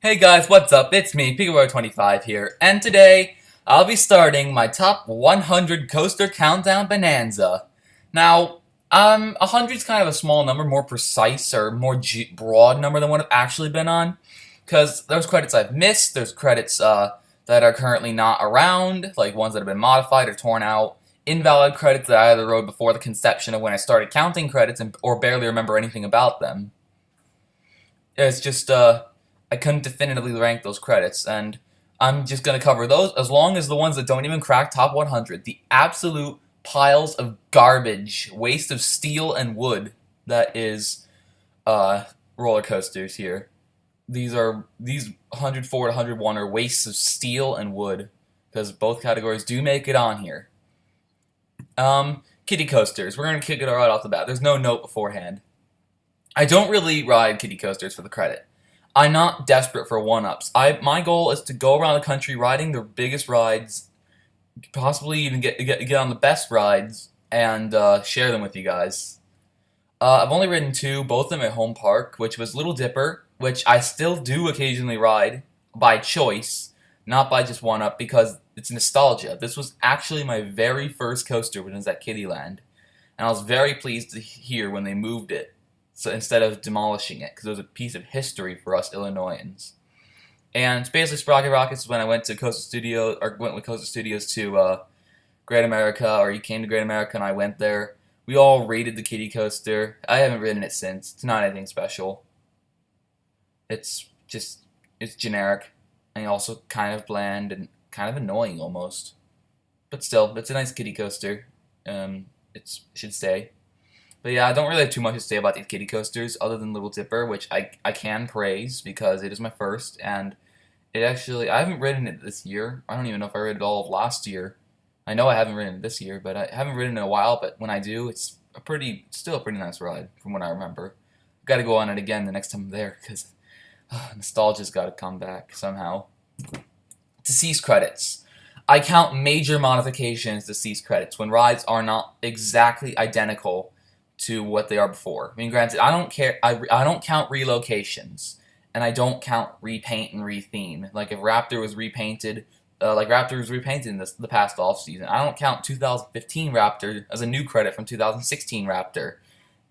Hey guys, what's up? It's me, Pikachu25 here, and today I'll be starting my top 100 coaster countdown Bonanza. Now, 100 is kind of a small number, more precise or more broad number than what I've actually been on, because there's credits I've missed, there's credits that are currently not around, like ones that have been modified or torn out, invalid credits that I either wrote before the conception of when I started counting credits or barely remember anything about them. It's just, I couldn't definitively rank those credits, and I'm just going to cover those as long as the ones that don't even crack top 100. The absolute piles of garbage, waste of steel and wood that is roller coasters here. These 104 to 101 are wastes of steel and wood, because both categories do make it on here. Kiddie coasters. We're going to kick it right off the bat. There's no note beforehand. I don't really ride kiddie coasters for the credit. I'm not desperate for one-ups. My goal is to go around the country riding the biggest rides, possibly even get on the best rides, and share them with you guys. I've only ridden two, both of them at home park, which was Little Dipper, which I still do occasionally ride by choice, not by just one-up, because it's nostalgia. This was actually my very first coaster when I was at Kiddieland, and I was very pleased to hear when they moved it. So instead of demolishing it, because it was a piece of history for us Illinoisans. And basically, Sprocket Rockets when I went to Coastal Studios, or went with Coastal Studios to Great America, or you came to Great America and I went there. We all rated the kiddie coaster. I haven't ridden it since. It's not anything special. It's generic, and also kind of bland and kind of annoying almost. But still, it's a nice kiddie coaster. It should stay. But yeah, I don't really have too much to say about these kiddie coasters other than Little Dipper, which I can praise because it is my first, and I haven't ridden it this year. I don't even know if I ridden it all of last year. I know I haven't ridden it this year, but I haven't ridden it in a while, but when I do, it's still a pretty nice ride from what I remember. I've got to go on it again the next time I'm there because nostalgia's got to come back somehow. Deceased credits. I count major modifications deceased credits when rides are not exactly identical to what they are before. I mean, granted, I don't care. I don't count relocations, and I don't count repaint and retheme. Like if Raptor was repainted, in the past off season. I don't count 2015 Raptor as a new credit from 2016 Raptor.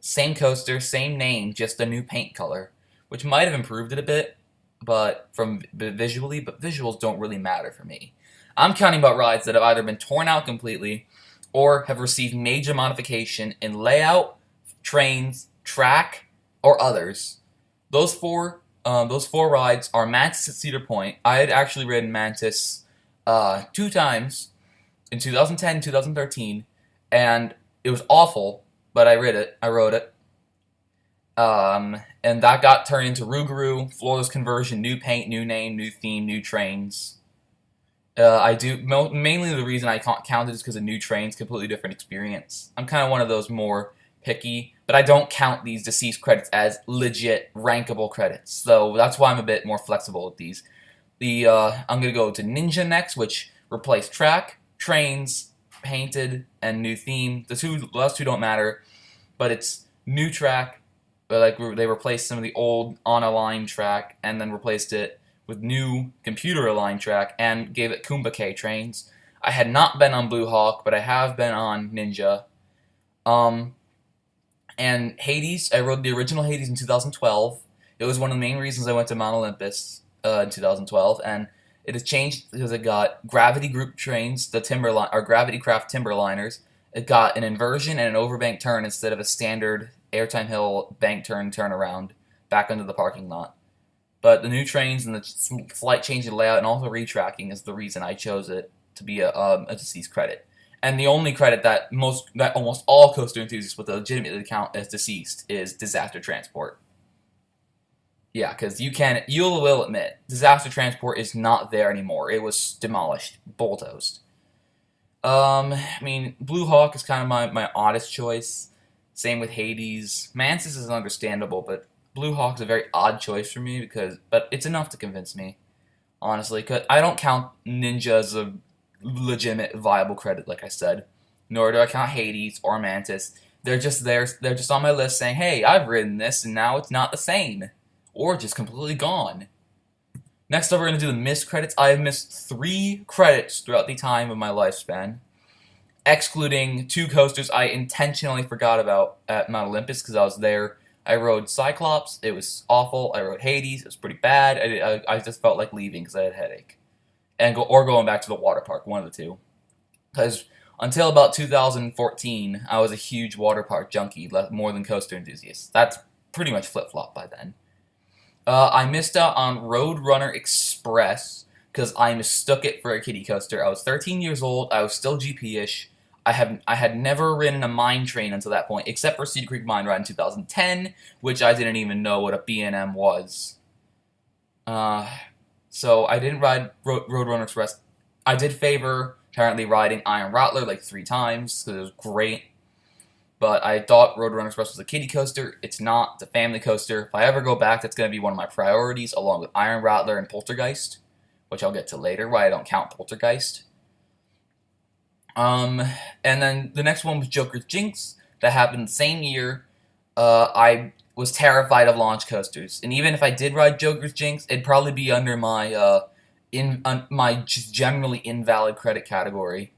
Same coaster, same name, just a new paint color, which might have improved it a bit, but visuals don't really matter for me. I'm counting about rides that have either been torn out completely or have received major modification in layout, trains, track, or others. Those four rides are Mantis at Cedar Point. I had actually ridden Mantis 2 times in 2010 and 2013, and it was awful, but I rode it. And that got turned into Rougarou, Florida's conversion, new paint, new name, new theme, new trains. Mainly the reason I can't count it is because a new train's completely different experience. I'm kind of one of those more picky, but I don't count these deceased credits as legit rankable credits. So that's why I'm a bit more flexible with these. I'm gonna go to Ninja next, which replaced track, trains, painted, and new theme. The last two don't matter, but it's new track. But they replaced some of the old on a line track and then replaced it with new computer-aligned track, and gave it Kumba K trains. I had not been on Blue Hawk, but I have been on Ninja. And Hades, I rode the original Hades in 2012. It was one of the main reasons I went to Mount Olympus in 2012, and it has changed because it got Gravity Group trains, Gravity Craft Timberliners. It got an inversion and an overbank turn instead of a standard Airtime Hill bank turnaround back into the parking lot. But the new trains and the slight change in layout and also retracking is the reason I chose it to be a deceased credit. And the only credit that almost all coaster enthusiasts would legitimately count as deceased is Disaster Transport. Yeah, because you will admit, Disaster Transport is not there anymore. It was demolished, bulldozed. I mean, Blue Hawk is kind of my oddest choice. Same with Hades. Mantis is understandable, but Blue Hawk's a very odd choice for me but it's enough to convince me, honestly, because I don't count Ninja as a legitimate, viable credit, like I said. Nor do I count Hades or Mantis. They're just there. They're just on my list saying, hey, I've ridden this, and now it's not the same. Or just completely gone. Next up, we're going to do the missed credits. I have missed 3 credits throughout the time of my lifespan, excluding 2 coasters I intentionally forgot about at Mount Olympus because I was there. I rode Cyclops. It was awful. I rode Hades. It was pretty bad. I just felt like leaving because I had a headache. Or going back to the water park, one of the two. Because until about 2014, I was a huge water park junkie, more than coaster enthusiast. That's pretty much flip-flop by then. I missed out on Roadrunner Express because I mistook it for a kiddie coaster. I was 13 years old. I was still GP-ish. I had never ridden a mine train until that point, except for Cedar Creek Mine Ride in 2010, which I didn't even know what a B&M was. So I didn't ride Roadrunner Express. I did favor apparently riding Iron Rattler like 3 times because it was great. But I thought Roadrunner Express was a kiddie coaster. It's not. It's a family coaster. If I ever go back, that's going to be one of my priorities, along with Iron Rattler and Poltergeist, which I'll get to later, why I don't count Poltergeist. And then the next one was Joker's Jinx. That happened the same year. I was terrified of launch coasters, and even if I did ride Joker's Jinx, it'd probably be under my my just generally invalid credit category.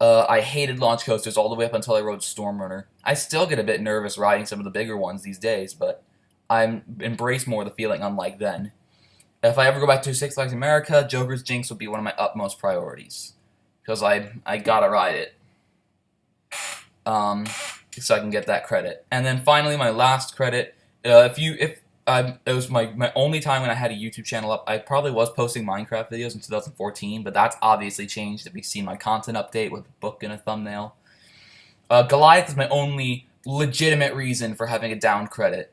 I hated launch coasters all the way up until I rode Stormrunner. I still get a bit nervous riding some of the bigger ones these days, but I embrace more the feeling unlike then. If I ever go back to Six Flags America, Joker's Jinx would be one of my utmost priorities. Because I gotta ride it. So I can get that credit. And then finally, my last credit. It was my only time when I had a YouTube channel up. I probably was posting Minecraft videos in 2014, but that's obviously changed if you've seen my content update with a book and a thumbnail. Goliath is my only legitimate reason for having a down credit,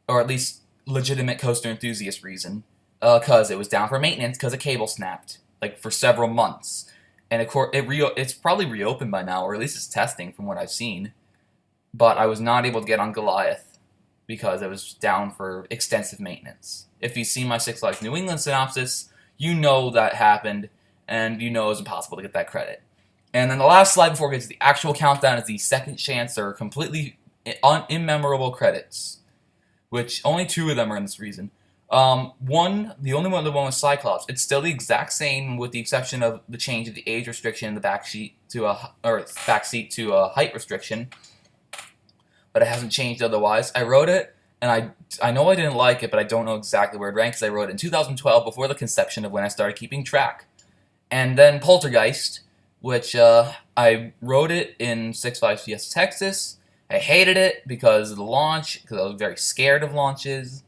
or at least legitimate coaster enthusiast reason, because it was down for maintenance because a cable snapped, like for several months. And of course, it's probably reopened by now, or at least it's testing from what I've seen. But I was not able to get on Goliath because it was down for extensive maintenance. If you've seen my Six Flags New England synopsis, you know that happened, and you know it's impossible to get that credit. And then the last slide before we get to the actual countdown is the second chance or completely immemorable credits, which only 2 of them are in this reason. The only one was Cyclops. It's still the exact same, with the exception of the change of the age restriction in the backseat to a height restriction. But it hasn't changed otherwise. I wrote it, and I know I didn't like it, but I don't know exactly where it ranked because I wrote it in 2012 before the conception of when I started keeping track. And then Poltergeist, which I wrote it in Six Flags Fiesta Texas. I hated it because of the launch, because I was very scared of launches.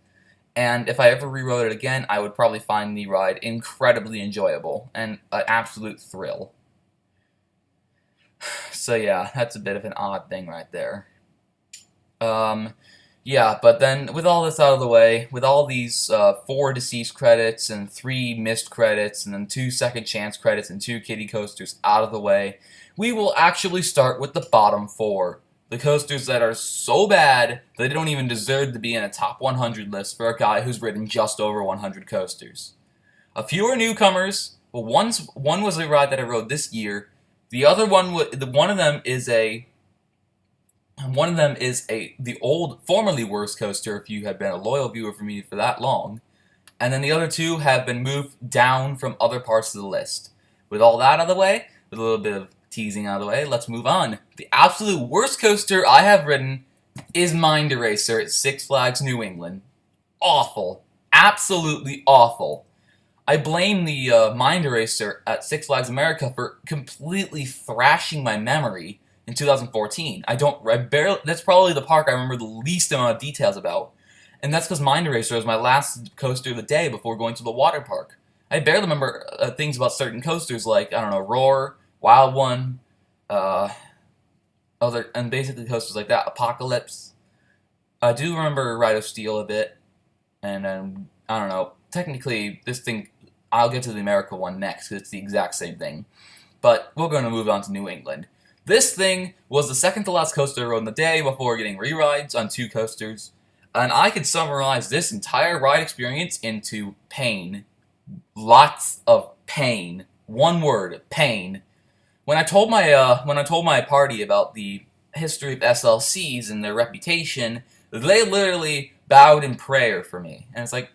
And if I ever rewrote it again, I would probably find the ride incredibly enjoyable and an absolute thrill. So yeah, that's a bit of an odd thing right there. Yeah, but then with all this out of the way, with all these 4 deceased credits and 3 missed credits and then 2 second chance credits and 2 kiddie coasters out of the way, we will actually start with the bottom 4. The coasters that are so bad that they don't even deserve to be in a top 100 list for a guy who's ridden just over 100 coasters. A few are newcomers. Well, one was a ride that I rode this year. The other one, one of them is the old, formerly worst coaster, if you had been a loyal viewer for me for that long. And then the other 2 have been moved down from other parts of the list. With all that out of the way, with a little bit of teasing out of the way, let's move on. The absolute worst coaster I have ridden is Mind Eraser at Six Flags New England. Awful. Absolutely awful. I blame the Mind Eraser at Six Flags America for completely thrashing my memory in 2014. That's probably the park I remember the least amount of details about. And that's because Mind Eraser was my last coaster of the day before going to the water park. I barely remember things about certain coasters like, I don't know, Roar, Wild One, and basically coasters like that, Apocalypse. I do remember Ride of Steel a bit, and then, I don't know, technically, this thing, I'll get to the America one next, because it's the exact same thing. But we're going to move on to New England. This thing was the second to last coaster I rode in the day before getting re-rides on 2 coasters, and I could summarize this entire ride experience into pain. Lots of pain. One word, pain. When I told my party about the history of SLCs and their reputation, they literally bowed in prayer for me. And it's like,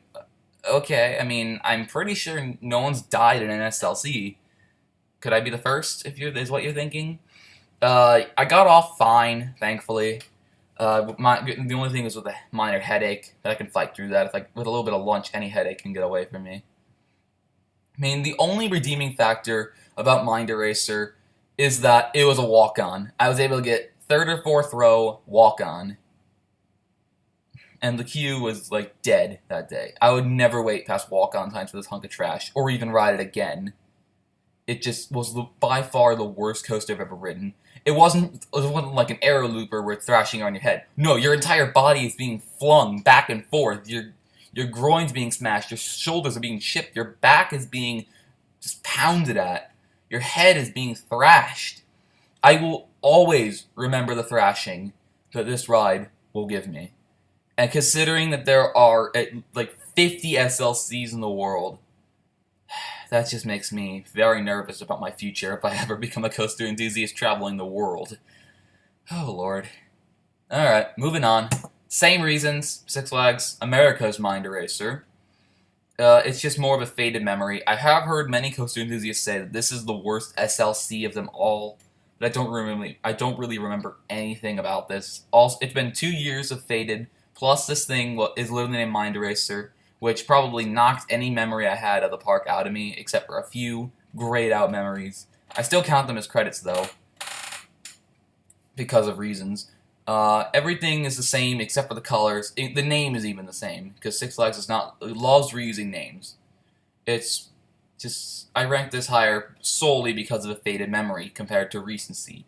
Okay, I mean, I'm pretty sure no one's died in an SLC. Could I be the first, if is what you're thinking? I got off fine, thankfully. The only thing is with a minor headache, that I can fight through that. If with a little bit of lunch, any headache can get away from me. I mean, the only redeeming factor about Mind Eraser is that it was a walk-on. I was able to get third or fourth row walk-on, and the queue was like dead that day. I would never wait past walk-on times for this hunk of trash, or even ride it again. It just was by far the worst coaster I've ever ridden. It wasn't like an aero looper where it's thrashing on your head. No, your entire body is being flung back and forth. Your groin's being smashed. Your shoulders are being chipped. Your back is being just pounded at. Your head is being thrashed. I will always remember the thrashing that this ride will give me. And considering that there are like 50 SLCs in the world, that just makes me very nervous about my future if I ever become a coaster enthusiast traveling the world. Oh, Lord. Alright, moving on. Same reasons, Six Flags America's Mind Eraser. It's just more of a faded memory. I have heard many coaster enthusiasts say that this is the worst SLC of them all, but I don't really remember anything about this. Also, it's been 2 years of faded, plus this thing is literally named Mind Eraser, which probably knocked any memory I had of the park out of me, except for a few grayed out memories. I still count them as credits, though, because of reasons. Everything is the same except for the colors. The name is even the same, because Six Flags loves reusing names. It's just, I rank this higher solely because of the faded memory compared to recency.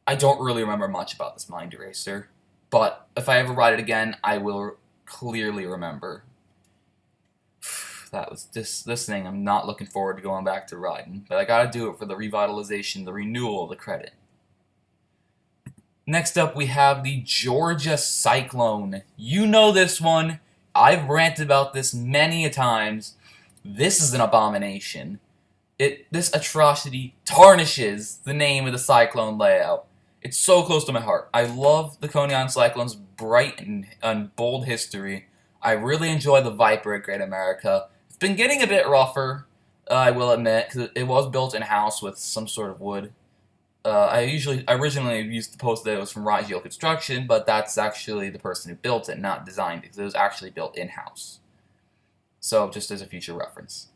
I don't really remember much about this Mind Eraser, but if I ever ride it again, I will clearly remember. That was this thing. I'm not looking forward to going back to riding, but I gotta do it for the revitalization, the renewal of the credit. Next up, we have the Georgia Cyclone. You know this one. I've ranted about this many a times. This is an abomination. This atrocity tarnishes the name of the Cyclone layout. It's so close to my heart. I love the Coney Island Cyclone's bright and bold history. I really enjoy the Viper at Great America. It's been getting a bit rougher, I will admit, because it was built in-house with some sort of wood. I originally used to post that it was from Rigel Construction, but that's actually the person who built it, not designed it, because it was actually built in-house. So, just as a future reference.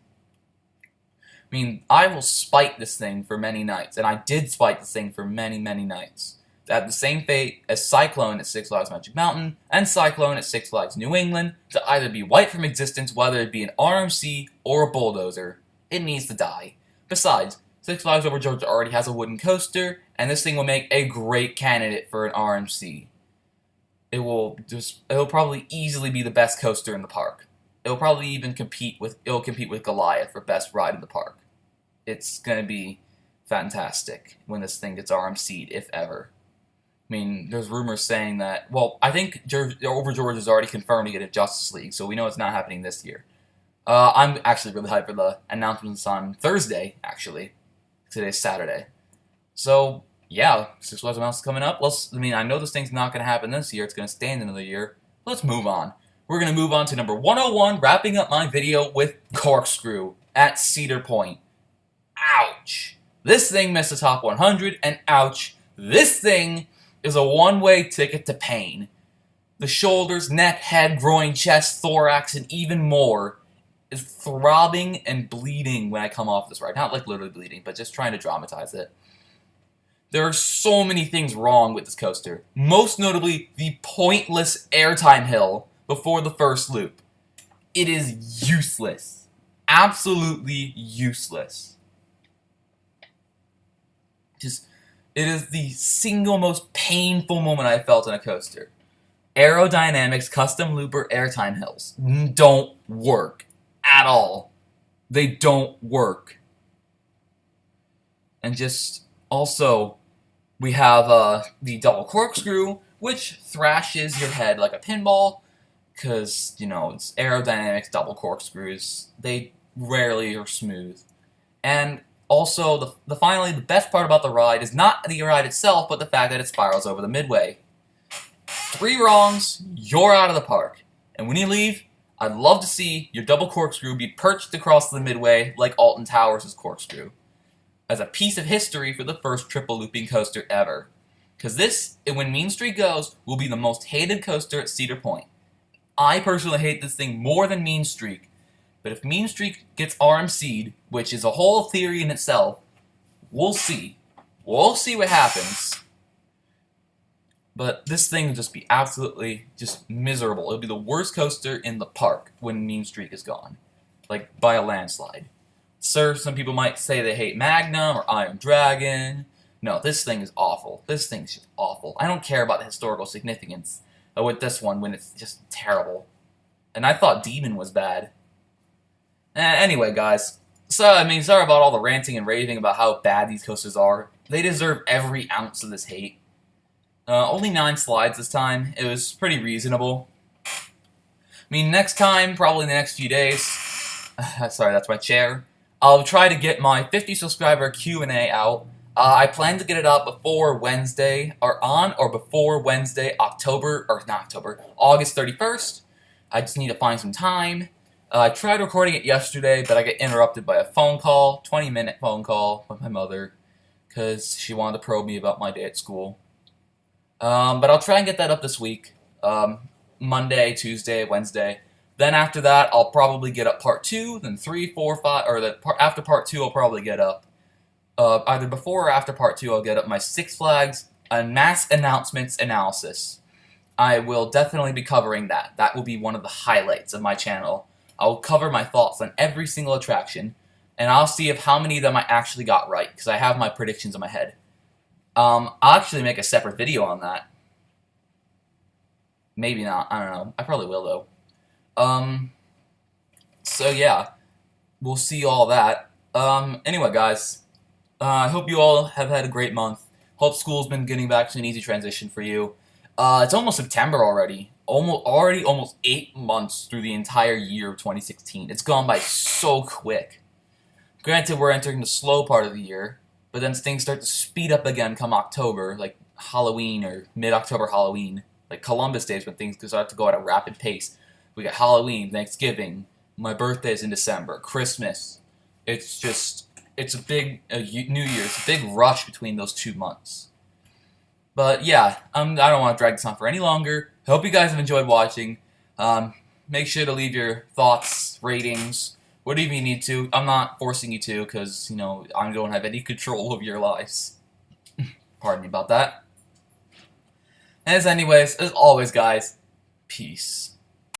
I mean, I will spike this thing for many nights, and I did spike this thing for many, many nights. To have the same fate as Cyclone at Six Flags Magic Mountain and Cyclone at Six Flags New England, to either be wiped from existence, whether it be an RMC or a bulldozer. It needs to die. Besides, Six Flags Over Georgia already has a wooden coaster, and this thing will make a great candidate for an RMC. It'll probably easily be the best coaster in the park. It'll probably even compete with Goliath for best ride in the park. It's gonna be fantastic when this thing gets RMC'd, if ever. I mean, there's rumors saying that, well, I think Over George is already confirmed to get a Justice League, so we know it's not happening this year. I'm actually really hyped for the announcements on Thursday, actually. Today's Saturday. So, yeah, Six Flags Mountain's coming up. I know this thing's not going to happen this year. It's going to stand another year. Let's move on. We're going to move on to number 101, wrapping up my video with Corkscrew at Cedar Point. Ouch. This thing missed the top 100, and ouch, this thing is a one-way ticket to pain. The shoulders, neck, head, groin, chest, thorax, and even more is throbbing and bleeding when I come off this ride. Not like literally bleeding, but just trying to dramatize it. There are so many things wrong with this coaster. Most notably, the pointless airtime hill before the first loop. It is useless. Absolutely useless. It is the single most painful moment I've felt in a coaster. Aerodynamics custom looper airtime hills don't work at all. They don't work. And just also, we have the double corkscrew, which thrashes your head like a pinball, because, it's aerodynamics double corkscrews. They rarely are smooth. And also, finally, the best part about the ride is not the ride itself, but the fact that it spirals over the midway. 3 wrongs, you're out of the park. And when you leave, I'd love to see your double corkscrew be perched across the midway like Alton Towers' corkscrew, as a piece of history for the first triple looping coaster ever. Because this, when Mean Streak goes, will be the most hated coaster at Cedar Point. I personally hate this thing more than Mean Streak, but if Mean Streak gets RMC'd, which is a whole theory in itself, we'll see. We'll see what happens. But this thing will just be absolutely just miserable. It'll be the worst coaster in the park when Mean Streak is gone. Like, by a landslide. Sir, some people might say they hate Magnum or Iron Dragon. No, this thing is awful. This thing's just awful. I don't care about the historical significance with this one when it's just terrible. And I thought Demon was bad. Anyway, guys. Sorry about all the ranting and raving about how bad these coasters are. They deserve every ounce of this hate. Only 9 slides this time. It was pretty reasonable. I mean, next time, probably in the next few days. Sorry, that's my chair. I'll try to get my 50 subscriber Q&A out. I plan to get it up before Wednesday, before Wednesday, August 31st. I just need to find some time. I tried recording it yesterday, but I got interrupted by a phone call, 20-minute phone call with my mother, because she wanted to probe me about my day at school. But I'll try and get that up this week, Monday, Tuesday, Wednesday. Then after that, I'll probably get up part 2, then 3, 4, 5, after part 2, I'll probably get up, either before or after part 2, I'll get up my Six Flags and mass announcements analysis. I will definitely be covering that. That will be one of the highlights of my channel. I'll cover my thoughts on every single attraction, and I'll see if how many of them I actually got right, because I have my predictions in my head. I'll actually make a separate video on that. Maybe not, I don't know. I probably will, though. So yeah, we'll see all that. Anyway, guys, I hope you all have had a great month. Hope school's been getting back to an easy transition for you. It's almost September already. Almost 8 months through the entire year of 2016. It's gone by so quick. Granted, we're entering the slow part of the year, but then things start to speed up again come October, like Halloween or mid-October Halloween. Like Columbus Day is when things start to go at a rapid pace. We got Halloween, Thanksgiving, my birthday's in December, Christmas. It's a big New Year's, a big rush between those 2 months. But yeah, I don't want to drag this on for any longer. I hope you guys have enjoyed watching. Make sure to leave your thoughts, ratings, whatever you need to. I'm not forcing you to because, I don't have any control over your lives. Pardon me about that. Anyways, as always, guys, peace.